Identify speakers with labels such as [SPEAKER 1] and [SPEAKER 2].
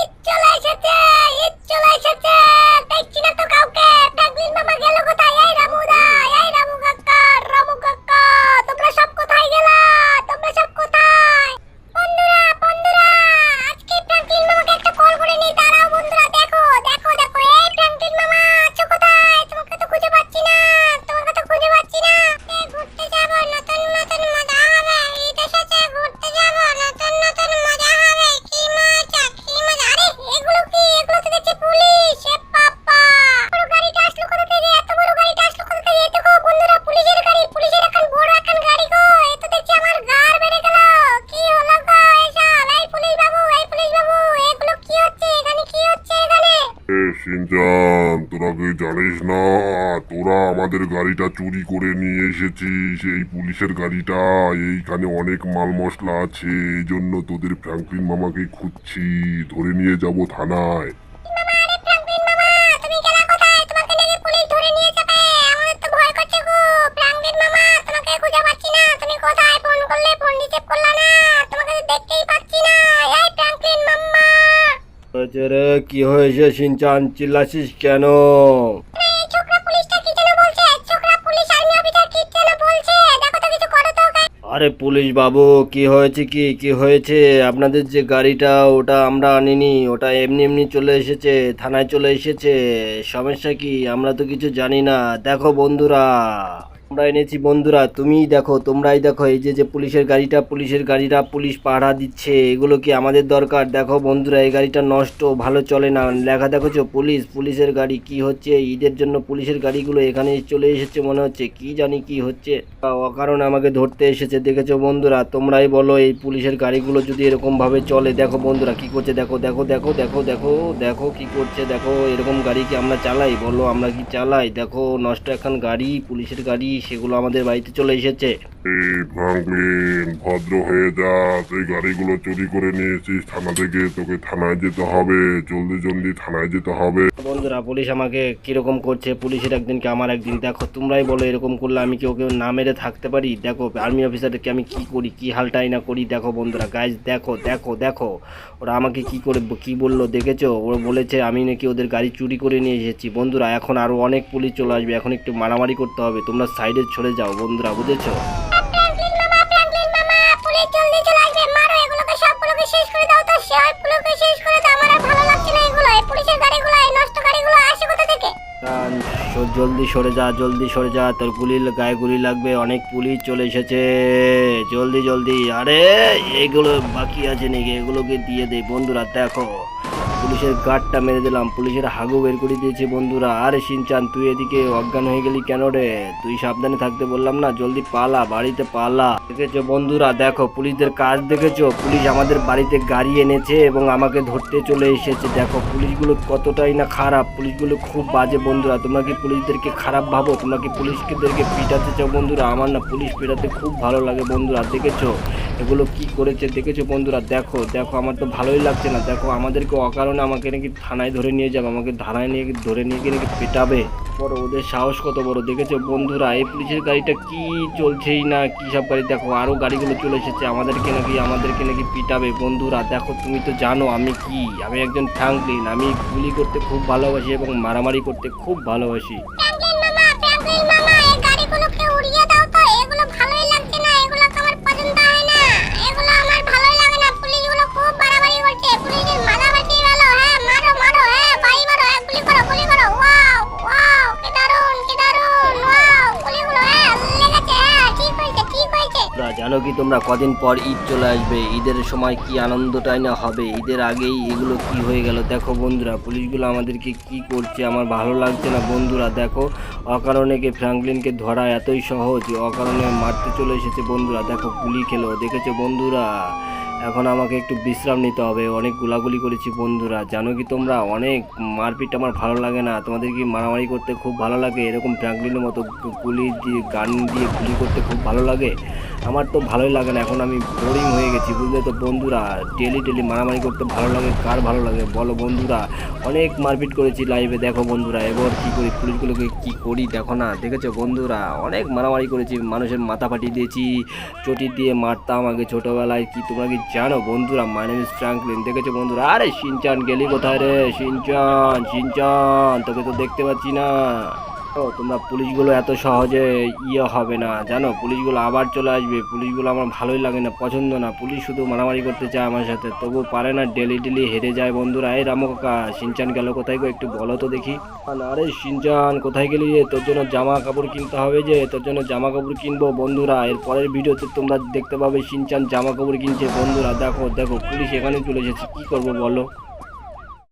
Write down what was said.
[SPEAKER 1] ঈদ চলে এসেছে, ঈদ চলে এসেছে। দেখছি না তো কাউকে। ফ্র্যাঙ্কলিন মামা গেল কোথায়? এই রামু দা, এই রামু কাকা, রামু কাকা, তোমরা সব কোথায় গেলা? তোমরা সব কোথায়? বন্ধুরা বন্ধুরা, আজকে ফ্র্যাঙ্কলিন মামাকে একটা কল করে নি। দাঁড়াও বন্ধুরা, দেখো দেখো দেখো। এই ফ্র্যাঙ্কলিন মামা আছো কোথায়? তোমাকে তো খুঁজে পাচ্ছি না, তোমাকে তো খুঁজে পাচ্ছি না। ঘুরতে যাব, নতুন নতুন মজা হবে। ঈদ এসেছে, ঘুরতে যাব, নতুন নতুন মজা হবে। কি মজা কি মজা। আরে এগুলো কি? এগুলো তো দেখছি পুলিশ। এ বাবা, বড় গাড়িটা আসলো কোথা থেকে? এত বড় গাড়িটা আসলো কোথা থেকে? এই দেখো বন্ধুরা, পুলিশের গাড়ি। পুলিশের এখন বড় এখন গাড়ি গো। এ তো দেখছি আমার গাড় বেড়ে গেল। কি হলো গো এসব? এই পুলিশ বাবু, এই পুলিশ বাবু, এগুলো কি হচ্ছে এখানে? কি হচ্ছে এখানে?
[SPEAKER 2] শিনচান, তোরা কি জানিস না তোরা আমাদের গাড়িটা চুরি করে নিয়ে এসেছিস? এই পুলিশের গাড়িটা, এইখানে অনেক মাল মশলা আছে, এই জন্য তোদের ফ্র্যাঙ্কলিন মামাকে খুঁজছি, ধরে নিয়ে যাব থানায়।
[SPEAKER 1] মামা, আরে ফ্র্যাঙ্কলিন মামা, তুমি গেলা কোথায়? তোমাকে নাকি পুলিশ ধরে নিয়ে যাবে। আমাদের তো ভয় করছে গো। ফ্র্যাঙ্কলিন মামা, তোমাকে খুঁজে পাচ্ছি না। তুমি কোথায়? ফোন করলে ফোন রিসিভ করলা না। তোমাকে তো দেখতেই পাচ্ছি না। এই ফ্র্যাঙ্কলিন মামা,
[SPEAKER 3] রে কি হয়েছে শিনচান, চিল্লাছিস কেন?
[SPEAKER 1] এই ছোকরা পুলিশটা কি যেন বলছে। ছোকরা পুলিশ আর্মি অফিসার কি যেন বলছে। দেখো তো, কিছু করো তো।
[SPEAKER 3] আরে পুলিশ বাবু, কি হয়েছে? কি কি হয়েছে? আপনাদের যে গাড়িটা, ওটা আমরা আনিনি, ওটা এমনি এমনি চলে এসেছে, থানায় চলে এসেছে। সমস্যা কি? আমরা তো কিছু জানি না। দেখো বন্ধুরা, আমরা এনেছি বন্ধুরা, তুমিই দেখো, তোমরাই দেখো। এই যে যে পুলিশের গাড়িটা পুলিশ পাহারা দিচ্ছে, এগুলো কি আমাদের দরকার? দেখো বন্ধুরা, এই গাড়িটা নষ্ট, ভালো চলে না। লেখা দেখেছো পুলিশের গাড়ি। কি হচ্ছে? ঈদের জন্য পুলিশের গাড়িগুলো এখানে চলে এসেছে মনে হচ্ছে। কি জানি কি হচ্ছে, অকারণে আমাকে ধরতে এসেছে। দেখেছো বন্ধুরা, তোমরাই বলো, এই পুলিশের গাড়িগুলো যদি এরকম ভাবে চলে, দেখো বন্ধুরা কি করছে, দেখো দেখো দেখো দেখো দেখো দেখো কি করছে। দেখো এরকম গাড়ি কি আমরা চালাই? বলো, আমরা কি চালাই? দেখো নষ্ট এখন গাড়ি, পুলিশের গাড়ি, সেগুলো আমাদের বাড়িতে চলে এসেছে।
[SPEAKER 2] এই ফ্র্যাঙ্কলিন, ভদ্র হয়ে যা। এই গাড়িগুলো চুরি করে নিয়েছিস থানা থেকে, তোকে থানায় যেতে হবে, জলদি জলদি থানায় যেতে হবে।
[SPEAKER 3] বন্ধুরা, পুলিশ আমাকে কিরকম করছে, পুলিশের একদিনকে আমার একদিন। দেখো তোমরাই বলো, এরকম করলে আমি কি ওকে না মেরে থাকতে পারি? দেখো আর্মি অফিসারকে আমি কি করি, কি হালটাই না করি। দেখো বন্ধুরা, গাইজ দেখো দেখো দেখো, ওরা আমাকে কি করে কি বললো দেখেছো? ওরা বলেছে আমি নাকি ওদের গাড়ি চুরি করে নিয়ে এসেছি। বন্ধুরা, এখন আরো অনেক পুলিশ চলে আসবে, এখন একটু মারামারি করতে হবে। তোমরা সাইডে সরে যাও বন্ধুরা, বুঝেছো?
[SPEAKER 1] ফ্র্যাঙ্কলিন মামা, ফ্র্যাঙ্কলিন মামা, পুলিশ জলদি চলে আসবে। মারো এগুলোকে, সবগুলোকে শেষ করে দাও তো। সবগুলোকে শেষ করে দাও। আমার আর ভালো লাগছে না এগুলো। এই পুলিশের গাড়িগুলো, এই নষ্ট গাড়িগুলো আসে কোথা থেকে?
[SPEAKER 3] জলদি সরে যা, জলদি সরে যা, তোর গায়ে গুলি লাগবে। অনেক পুলিশ চলে এসেছে, জলদি জলদি। আরে এগুলো বাকি আছে নাকি? এগুলোকে দিয়ে দে বন্ধুরা। দেখো পুলিশের গার্ডটা মেরে দিলাম, পুলিশের হাগু বের করে দিয়েছে বন্ধুরা। আরে শিনচান, তুই এদিকে অজ্ঞান হয়ে গেলি কেন রে? তুই সাবধানে থাকতে বললাম না? জলদি পালা, বাড়িতে পালা। দেখেছো বন্ধুরা, দেখো পুলিশদের কাজ দেখেছো? পুলিশ আমাদের বাড়িতে গাড়ি এনেছে এবং আমাকে ধরতে চলে এসেছে। দেখো পুলিশগুলো কতটাই না খারাপ, পুলিশগুলো খুব বাজে বন্ধুরা। তোমরা কি পুলিশদেরকে খারাপ ভাবো? তোমরা কি পুলিশদেরকে পিটাতে চাও বন্ধুরা? আমার না পুলিশ পিটাতে খুব ভালো লাগে বন্ধুরা। দেখেছো এগুলো কি করেছে? দেখেছো বন্ধুরা? দেখো দেখো, আমার তো ভালোই লাগছে না। দেখো আমাদেরকে অকারণে আমাকে নাকি থানায় ধরে নিয়ে যাবে, আমাকে থানায় নিয়ে ধরে নিয়ে গিয়ে নাকি পেটাবে। বড় ওদের সাহস কত বড়! দেখেছো বন্ধুরা, এই পুলিশের গাড়িটা কি চলছেই না, কি সব গাড়ি। দেখো আরো গাড়িগুলো চলে এসেছে, আমাদেরকে নাকি পিটাবে বন্ধুরা। দেখো তুমি তো জানো আমি কি, আমি একজন ফ্র্যাঙ্কলিন। আমি গুলি করতে খুব ভালোবাসি এবং মারামারি করতে খুব ভালোবাসি।
[SPEAKER 1] ফ্র্যাঙ্কলিন মামা, ফ্র্যাঙ্কলিন মামা, এই গাড়িগুলোকে উড়িয়ে দাও তো। এগুলো ভালোই লাগছে না, এগুলো তো আমার পছন্দ হয় না। এগুলো আমার ভালোই লাগে না। পুলিশগুলো খুব বাড়াবাড়ি করছে। পুলিশের মাথা ফাটিয়ে গেল। হ্যাঁ মারো মারো, হ্যাঁ বাড়ি মারো, হ্যাঁ গুলি করো গুলি করো। ওয়াও ওয়াও, কি দারুণ কি দারুণ। ওয়াও, গুলিগুলো হ্যাঁ লেগেছে। হ্যাঁ ঠিক হয়েছে ঠিক হয়েছে।
[SPEAKER 3] জানো কি তোমরা, কদিন পর ঈদ চলে আসবে। ঈদের সময় কি আনন্দটাই না হবে। ঈদের আগেই এগুলো কি হয়ে গেল। দেখো বন্ধুরা, পুলিশগুলো আমাদেরকে কি করছে, আমার ভালো লাগছে না বন্ধুরা। দেখো অকারণে ফ্র্যাঙ্কলিনকে ধরা এতই সহজ, অকারণে মারতে চলে এসেছে বন্ধুরা। দেখো গুলি খেলো, দেখেছো বন্ধুরা? এখন আমাকে একটু বিশ্রাম নিতে হবে, অনেক গুলাগুলি করেছি বন্ধুরা। জানো কি তোমরা, অনেক মারপিট আমার ভালো লাগে না। তোমাদের কি মারামারি করতে খুব ভালো লাগে? এরকম ফ্র্যাঙ্কলিনের মতো গুলি দিয়ে, গান দিয়ে গুলি করতে খুব ভালো লাগে? আমার তো ভালোই লাগে না। এখন আমি বোরিং হয়ে গেছি, বুঝলে তো বন্ধুরা। ডেলি মারামারি করতে ভালো লাগে? কার ভালো লাগে বলো বন্ধুরা? অনেক মারপিট করেছি লাইভে। দেখো বন্ধুরা, এবার কি করি, পুলিশগুলোকে কি করি দেখো না। দেখেছো বন্ধুরা, অনেক মারামারি করেছি, মানুষের মাথা ফাটিয়ে দিয়েছি, চটি দিয়ে মারতাম আগে ছোটোবেলায়। কি তোমরা কি জানো বন্ধুরা, মাই নেম ইজ ফ্র্যাঙ্কলিন, দেখেছো বন্ধুরা? আরে শিনচান গেলি কোথায় রে? শিনচান শিনচান, তোকে তো দেখতে পাচ্ছি না। ও তোমরা পুলিশগুলো এত সহজে হবে না জানো, পুলিশগুলো আবার চলে আসবে। পুলিশগুলো আমার ভালোই লাগে না, পছন্দ না। পুলিশ শুধু মারামারি করতে চায় আমার সাথে, তবু পারে না, ডেলি ডেলি হেরে যায় বন্ধুরা। এই রামু কাকা, শিনচান গেল কোথায় গো? একটু বলো তো দেখি। আরে শিনচান কোথায় গেলি রে? তোর জন্য জামা কাপড় কিনতে হবে, যে তোর জন্য জামা কাপড় কিনবো বন্ধুরা। এর পরের ভিডিওতে তোমরা দেখতে পাবে শিনচান জামা কাপড় কিনছে বন্ধুরা। দেখো দেখো, পুলিশ এখানে চলে এসেছে, কি করবো বলো?